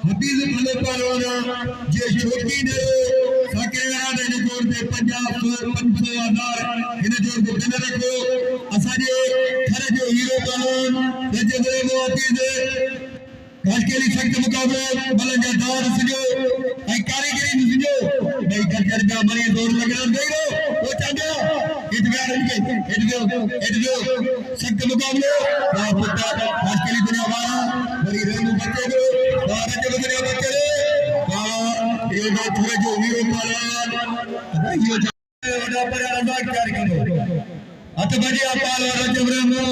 हफीज भले पहलवाना जे छोटी ने साके याद इन जोर दे 500,000 इन जोर दे बिन रखो असाजे घर जो हीरो पहलवान रजब रेमो हफीज काशकेली सख्त मुकाबले बलंजा दार सजो आई कारीगरी सजो भाई गजर जा मरी जोर लगना देरो वो चांदा इतगार इतगो सख्त मुकाबले वाह पुत्ता काशकेली दुनिया वाला मरी रेमो बच्चे को वाह रजब दुनिया बच्चे वाह ये बात थोड़े जो हीरो पहलवान ये वडा पर आजाद कार्यक्रम अत बजे अपाल रजब रेमो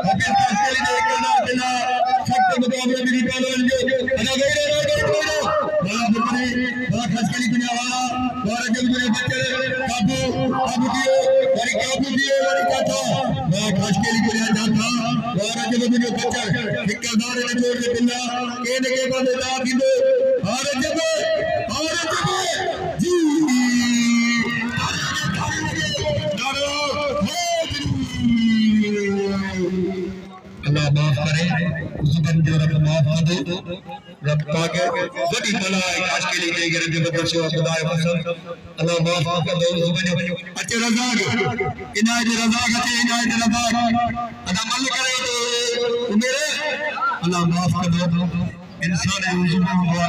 हफीज काशकेली ने करना दिला सख्त मुकाबले मेरी पहलवान जो अदा गई बड़ा बुकरी बड़ा खासकेली दुनिया वाला बड़ा रजब दुनिया बच्चे काबू दियो बड़ी काबू दियो बड़ी कथा बड़ा खासकेली दुनिया जाता बड़ा रजब दुनिया बच्चे ठेकेदार ने जोड़ दे बिल्ला केने के बंदे दा दिंदो और रजब जी अल्लाह माफ करे जुबान जो रब माफ कर दो रब पाके वडी भला है काशकेली के गिरद बदशो खुदा पसंद अल्लाह माफ कर दो जुबान अच्छे रज़ाक इनायत रज़ाक अच्छे इनायत रज़ाक अदा मल करे तो मेरे अल्लाह माफ कर दो इंसान है जुबान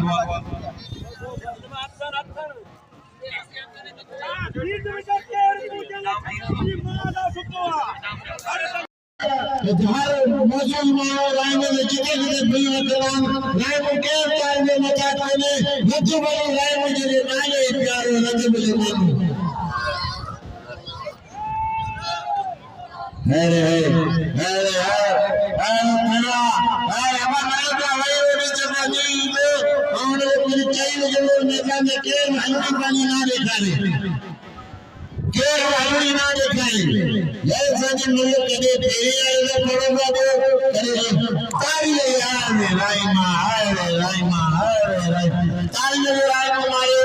जहां मौजूद मानो राय में जिते जिते भैया कलाम राय में के टाइम में मचाते ने रजब वाली राय में जे नाले प्यार रजब ले मानो अरे मेरा हमारा का भाई ने जमानी को और पूरी चाहिए जो मैदान में के हल्की पानी ना देखा रे के हल्की ना देखा रे ये सभी लोग कदे फेरी आए पड़ोगा दो करे तारी यार राइमा तारी राइमा मारे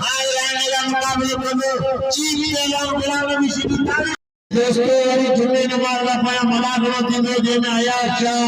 हाय राइमा का मुकाबले करो चीनी के नाम गुलाम नबी सीधी तारी दोस्तों अभी जुम्मे नमाज का पाया मलाखलो तीनों जे में आयात शाह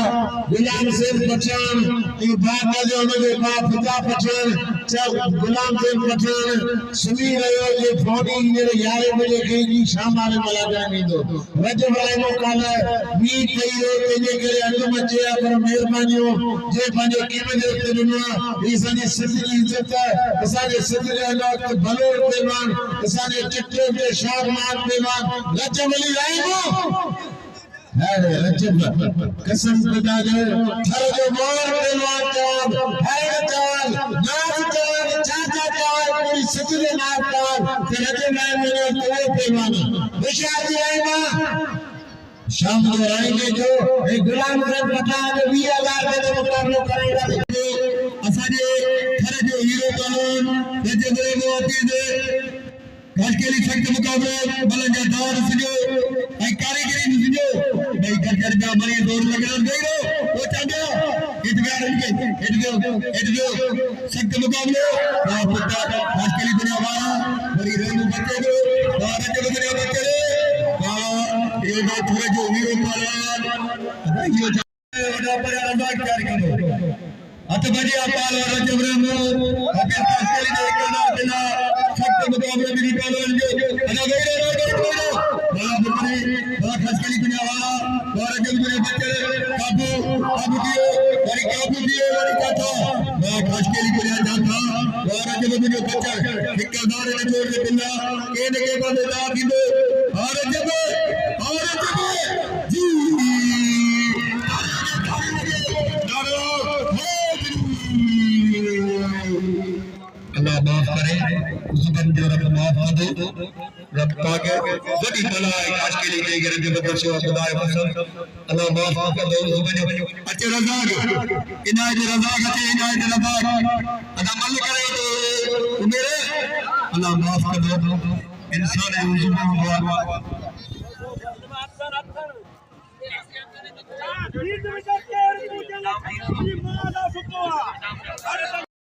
गुलाम सिंह पठान ये बात का जो उन्होंने कहा पिता पठान चाहे गुलाम सिंह पठान सुनी रहे ये फोनी मेरे 11 बजे की शाम वाले मलाखला नहीं दो रजब राइमो काला भी कही हो तेजे करे अंग मचे पर मेहरबानी हो जे पंजे कीमत दे दुनिया ये सारी सिद्धि इज्जत है सारे सिद्धि अल्लाह के भलो पेमान सारे चिट्टे के शाहमान पेमान रजब वाली राइमो अरे रजब कसम खुदा जो हर जो मोर पेलवान चाल हर चाल नाच चाल चाचा चाल पूरी सिद्धि नाच चाल रजब राइमो ने तो पेलवान विशादी राइमा शाम को आएंगे जो एक गुलाम सिंह पठान 20,000 के मुकाबले करेगा असाजे घर जो हीरो पहलवान रजब रेमो हफीज काशकेली सख्त मुकाबले बलंजा दार सजो आई कारीगरी सजो भाई गजर जा मरी जोर लगना देरो वो चांदा इतगार इतगो सख्त मुकाबले वाह पुत्ता काशकेली दुनिया वाला मरी रेमो बच्चे को वाह रजब दुनिया बच्चे वाह ये बात थोड़े जो हीरो पहलवान ये वडा पर आजाद कार्यक्रम अत बजे अपाल रजब रेमो हफीज काशकेली ने करना दिला सख्त मुकाबले मेरी पहलवान जो अदा गई बड़ा बुकरी बड़ा खासकेली दुनिया वाला बड़ा रजब दुनिया बच्चे काबू दियो बड़ी कथा बड़ा खासकेली दुनिया जाता बड़ा रजब दुनिया बच्चे ठेकेदार ने जोड़ दे बिल्ला केने के बंदे दा दिंदो और रजब जी अल्लाह माफ करे जुबान जो रब माफ कर दो रब पाके वडी भला है काशकेली के गिरद बदशो खुदा पसंद अल्लाह माफ कर दो जुबान अच्छे रज़ाक इनायत रज़ाक अच्छे इनायत रज़ाक अदा मल करे तो मेरे अल्लाह माफ कर दो इंसान है जुबान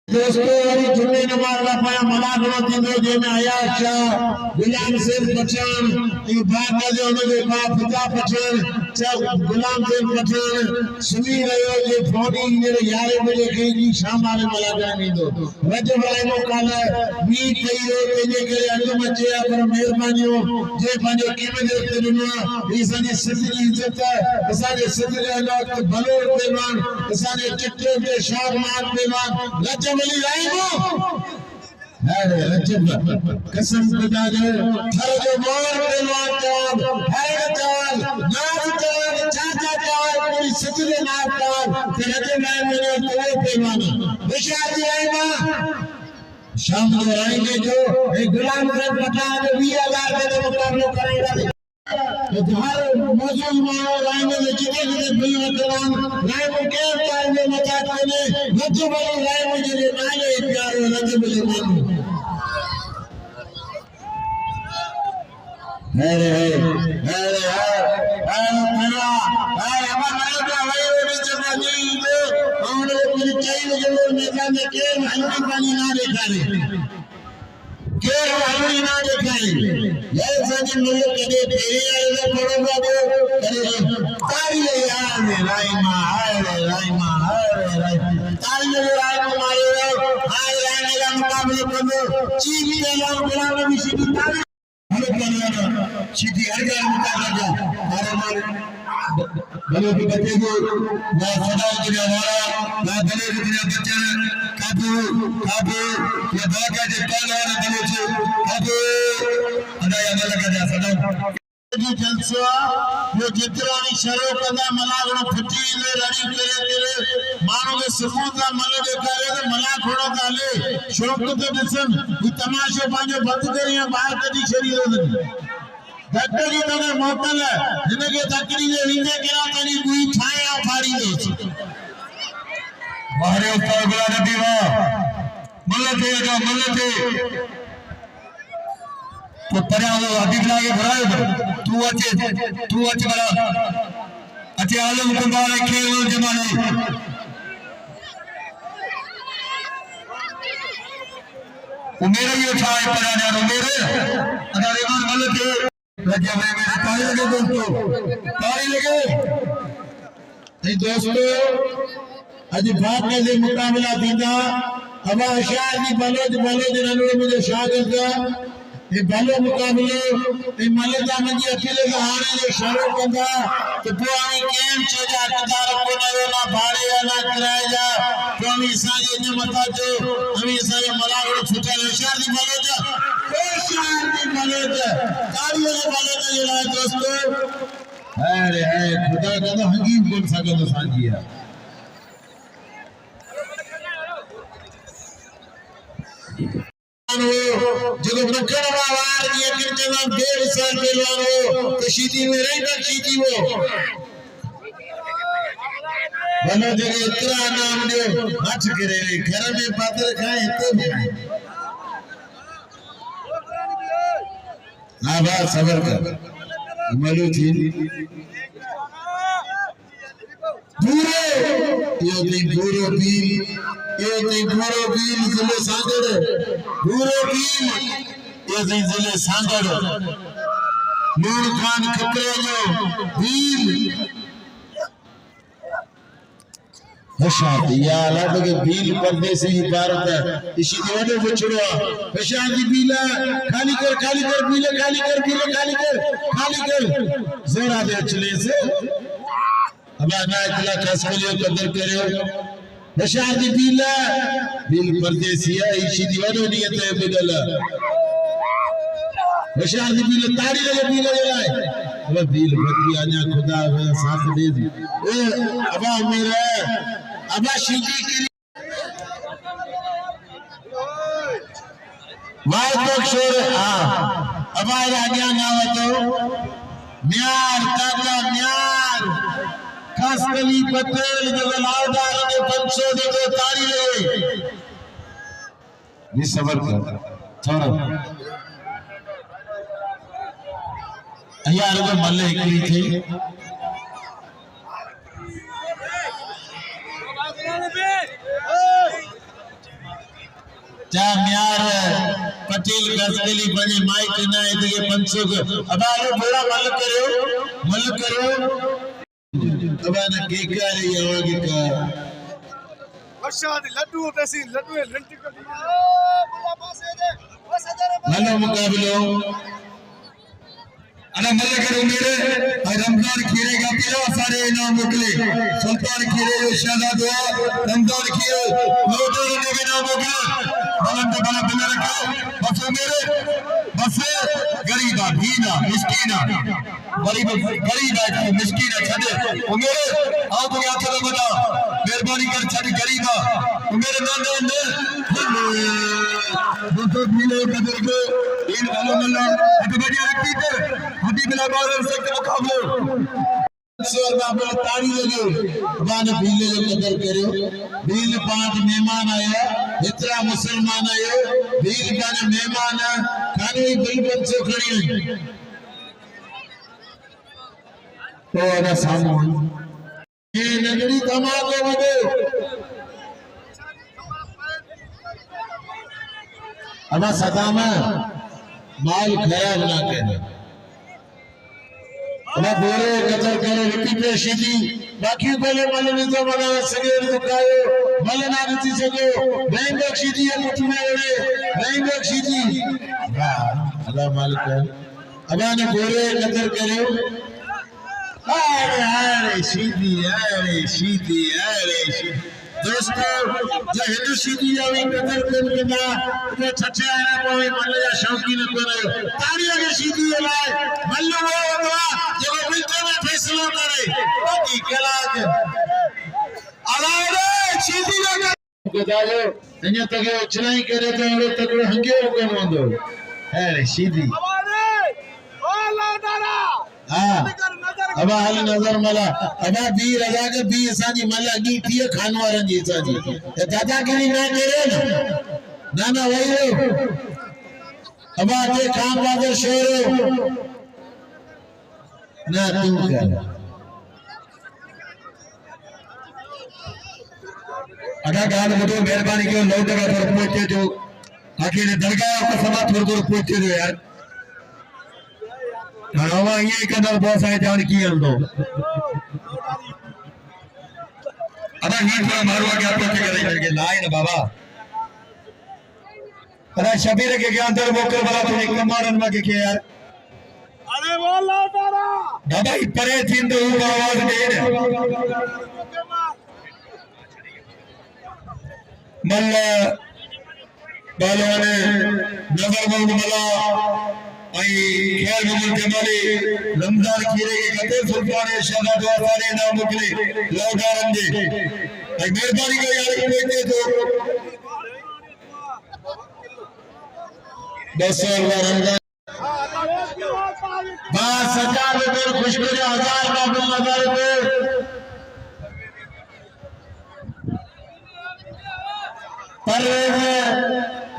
दोस्तों अभी जुम्मे नमाज का पाया मलाखलो तीनों जे में आयात शाह गुलाम सिंह पठान ये बात का जो उन्होंने कहा पिता पठान बच्चा गुलाम सिंह पठान सुनी रहियो जे फोनी मेरे 11 बजे के जी शाम वाले मलाका नहीं दो रजब राइनो काल मी कहियो तेजे करे अग मचे पर मेहरबानी हो जे पंहिंजो कीमत ते दुनिया ई सजी सिद्धि इज्जत असांजे सिद्धि अल्लाह के भलो बेमान असांजे चिट्टे के शाहमान बेमान रजब अली राइनो अरे रजब कसम खुदा जो थर जो मोर बेमान चांद है चांद नाच चांद चाचा चांद पूरी सिद्धि नाच चांद ते रजब राइनो ने तो बेमान विशादी राइना शाम को आएंगे जो एक गुलाम सिंह पठान 20,000 के मुकाबले करेगा तो हर मौजूद में राइनो में जितने बिलियन कलाम राइनो के टाइम में मचाते ने रजब अली राइनो जे नाले प्यारो रजब अली राइनो अरे मेरा मेरा अब मैं भाई जमानी जो और मेरी चाहिए जो मैदान में के हल्दी पानी ना देखा रे के हल्दी ना देखा रे ये सभी लोग कदे फेरी आए पड़ोगा दो करे तारी ले यार राइमा हाय तारी ले राइमा मारे हाय राइमा का मुकाबले करो चीज के लोग गुलाम नबी सिद्दीक तारी सीधी हर गया मुकाबला मारे मारे भले के बच्चे को मैं सदा के हमारा मैं भले के बच्चे काबू ये बात है जे कल वाला भले से काबू अदा याद लगा जा सदा जी जलसा जो जितरानी शरो कदा मलागण फटी ले रड़ी करे मानो के सबूत का मल दे करे तो मला खोड़ा ताले शौक तो दिसन ये तमाशे पांजो बंद करिया बाहर कदी छरी हो धक्कड़ी तने मोतल जिनके धक्कड़ी ने विंदे केरा तनी गुई छाया फाड़ी दे मारे ऊपर गुला नबी वाह मल्लते तो परा वो हदीस लागे भराए तू अच्छे बड़ा अच्छे आलम कुंबार खेल जमाने मेरे ही उठाए परा जानो मेरे अदारे मान मल्लते लगे मेरे ताली लगे दोस्तों आज बात में से मुकाबला थींदा अब अशार की बलोच नन्हे मुझे शागिर्द ये भलो मुकाबलो ये मलदा मंजी अकेले का हारे जो शरो कंदा तो पुआनी केम चोजा कदार को ना भाड़े ना किराए जा तो हम साजे ने मता जो हम सारे मलागड़ फुटा अशार की बलोच ताली वाले बलोच जला दोस्तों अरे खुदा का तो हकीम कौन सा का तो साजी है जो बकरा वार दिए कितना 1.5 साल पहलवान हो तो शीती में रहकर शीती वो बनो जगह इतना नाम दे हट करे घर में पात्र खाए तो हां बस सबर कर मलू थी पूरे यो पूरो बील जिले सांगड़ पूरो बील ये जिले सांगड़ नूर खान खतरे जो बील हशात या अलग के बील परदेसी इबारत है इसी देवने बछड़वा हशात बीला खाली कर बीले खाली कर जरा दे चले से अब ना इतना कसलियो कदर करो हशात बीला बील परदेसी है इसी देवने नियत है बदला हशात बीला ताड़ी लगे बीला जलाए अब बील बदली आजा खुदा साथ दे दी ए अबा मेरा अबा शिजी की वाई तो शोर हां अबा राजा नाव तो म्यार काका म्यार खासकली पटेल जो लाउदार ने 500 दे को तारी ले ये सबर कर थोड़ा यार वो मल्ले एकली थी जा म्यार पटेल गसली बने माइक ना है तो ये 500 अब आलो बड़ा मल करो अबाना केका रे यावा केका वर्षाद लड्डू तसी लड्डू लंटी कर बुला पासे दे बस हजार हेलो मुकाबलो अरे मल्ले करो मेरे रमजान खीरे का पिला सारे इनाम मोकले सुल्तान खीरे जो शहजाद हुआ रमजान खीरे लोटो ने भी नाम मोकले मलन तो बना बना रखा बस मेरे बस गरीबा भीना मिस्कीना गरीब है मिस्कीना छड़े ओ मेरे आओ तो क्या चलो बता मेहरबानी कर छड़ गरीबा ओ मेरे नाने ने दोस्तों मिले कदर को इन वालों मल्ला अट बढ़िया रखती थे हदी बिला बादल से मुकाबले सर बाबा ताड़ी लगे बाने भीले जो कदर करो भील 5 मेहमान आया इतना मुसलमान आयो भील बाने मेहमान खाने बिल्कुल से खड़ी तो अदा सामू ये नगरी धमाके वगे अबा सदामा माल खराब ना करे अबा बोरे कदर करे रिपीट शीदी बाकी पहले मल तो बना सगे तो कायो मल ना रची सको बैंक शीदी है मुठ में ओरे बैंक शीदी वाह अल्लाह मालिक अबा ने बोरे कदर करे अरे शीदी दोस्तों जो हिंदू सीधी जावी कदर करके ना तो छछे आने कोई मल्ले या शौकीन करे तारियों के सीधी लाए मल्लो वो होता जो मिलते में फैसला करे बाकी कलाक अलारे सीधी लगा गोदालो अन्य तक उचनाई करे तो और तक हंगे को मंदो अरे सीधी ओ लादारा हां अब हाल नजर मला अब बी रजा के बी साजी मला नी थी खानवारन जी साजी दादागिरी ना करे ना ना वही अब आते खान बादर शेर ना तू कर अदा गाल बतो मेहरबानी कयो लौट का पर पहुंचे जो आखिर दरगाह को समा थोड़ पहुंचे जो यार हवा ये कदर बॉस है जान की हल दो अदा हीट में मारवा के पहुंचे करे के लाइन बाबा अदा शबीर के अंदर मोकर वाला तो एक मारन में के यार अरे वो लादारा बाबा परे थीन तो आवाज दे मल्ला बालोने नजर बंद मला आई खेल मोहम्मद जमाली रमजान खीरे के कते सुल्तान शहजाद वाले नाम मुकले लौटा रंजे आई मेहरबानी को यार कोई दे दो 10 रमजान 10,000 रुपए खुशखबरी 1000 का बिल लगा रुपए पर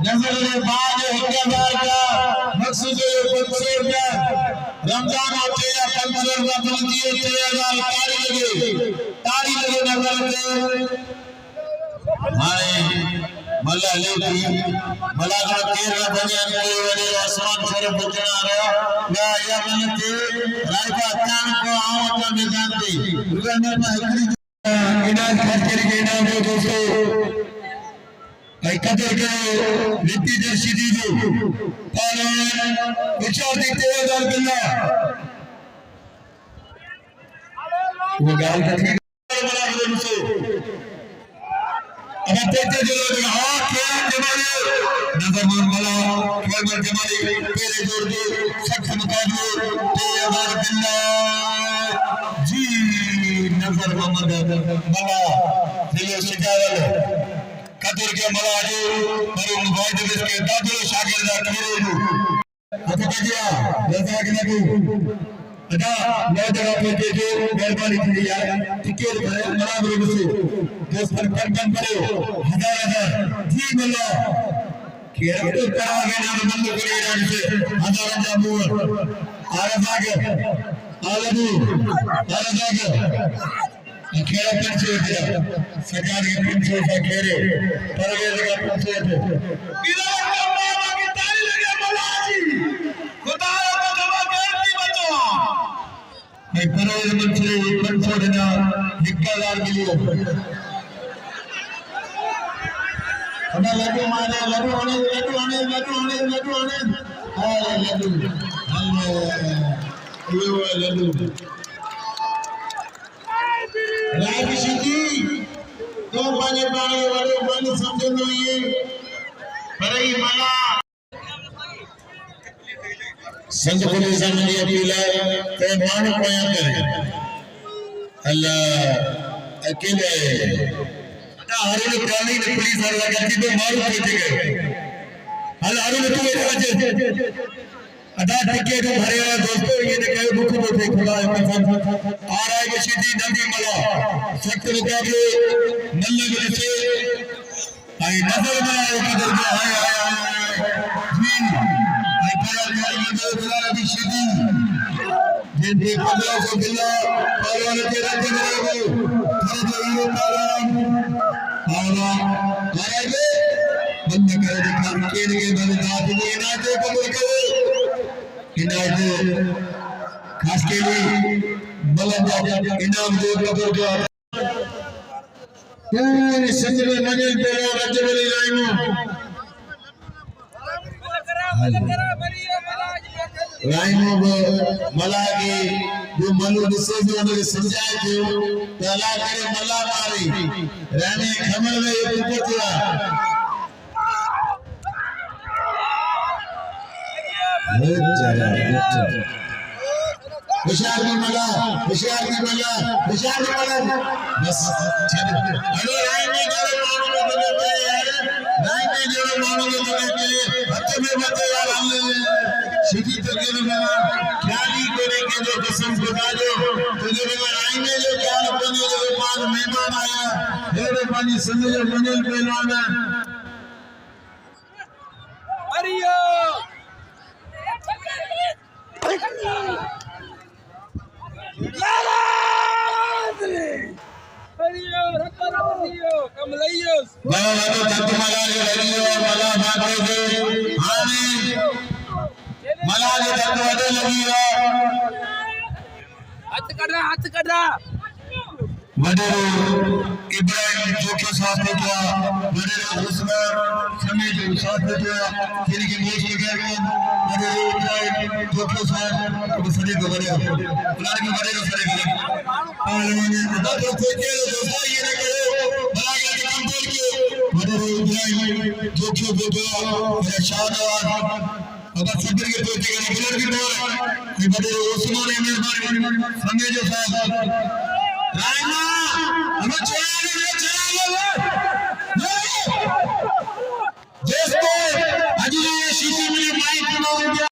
नजर ने बाद 1000 का मकसूद 500 रुपया रमजान आते या 500 रुपया बिल दिए 3000 तारी लगे नजर ने हाय मल्ला लेती मल्ला का केरला बनियान कोई वाले आसमान पर बचना रहा या या मनते रायता तान को आवता मैदान पे रुकने में इनाम खास करके इनाम दो दोस्तों आई कदर करो नीति दर्शी दो पालन विचार देखते हुए दाल बिल्ला वो गाल का ठीक बना दे मुझे अब तेज जो लोग हाँ खेल जमाली नजर मान मला खेल मान जमाली पेरे जोड़ दो सख्त मुकाबले तेज बिल्ला जी नजर मोहम्मद मला दिलो शिकावल कदर के मलाजो मरो मुबाइद के दादलो शागिर्दा खेरेनु अत कजिया रजा के लगू अदा नौ जगह पे जो मेहरबानी थी यार टिकट भरे मना बरो से दोस्त पर कन करे हजार जी मल्ला केर तो करागे ना बंद करे राज से हजार जाबू आरजा के आलदू आरजा के खेरा पंचो दिया सरकार के पंचो का खेरे परवेज का पंचो थे किला बाबा की ताली लगे मलाजी खुदा को जमा करती बचो एक करोड़ मंत्री 500 देना 1000 मिलियन हमें लड्डू मारे लड्डू होने लड्डू होने लड्डू होने लड्डू होने अरे लड्डू ये लड्डू राजशी जी तो पानी पानी वाले पानी समझो तो ये बड़ी मला संत पुलिस ने अपील है तो मान पाया करे अल्लाह अकेले हारून प्राणी ने पुलिस वाला गति तो मारू पहुंच गए हल हारून तू बैठा अदा टिके तो भरे वाला दोस्तों ये ने कहे मुख तो थे खुदा है पसंद आ रहा है कि सीधी नदी मला सख्त मुकाबले नल्ले गले से आई नजर में आए कदर के हाय जी आई करा यार ये खुदा अभी सीधी जिन दे 1500 किलो पावन के रखे रहेगो थरे जो हीरो पावन आवा आएगे बंद करे दिखा के बंद दाद ये ना दे कबूल करे इनाम खास के लिए बलंद इनाम दे कबूल जो पूरी संजय मंजिल पे राज्य में लाइनों मला की जो मनु दिसे जो उन्हें समझाए जो तला करे मला मारी रानी खमल में ये पुछला विशाल की मला बस अरे राय में जो मानो के हत्ते में मत यार हमने सीधी तो के मेरा ख्याली करे के जो कसम खुदा जो तुझे मेरा राय में जो ख्याल बने जो पांच मेहमान आया मेरे पानी समझ मंजिल पहलवान हरियो हरियो रत्तरियो कमलइयो बाबा तो तक मला हरियो मला भागे दे हानी मला जो तक वडे लगियो हाथ कड़ा वडेरो इब्राहिम जोखे साथ में था वडेरो उस्मान समीर साथ में था जिनकी मोश वगैरह को वडेरो इब्राहिम जोखे साथ अब सरे को वडेरो पुराने के वडेरो सरे को पहलवान ने तो कोई के दोस्तों ये ने कहो बराबर के काम बोल के वडेरो इब्राहिम जोखे को तो मेरा शानवार अब सदर के तो के बुलर की बोल ये वडेरो उस्मान ने मेहमान समीर साथ रायना हमें चला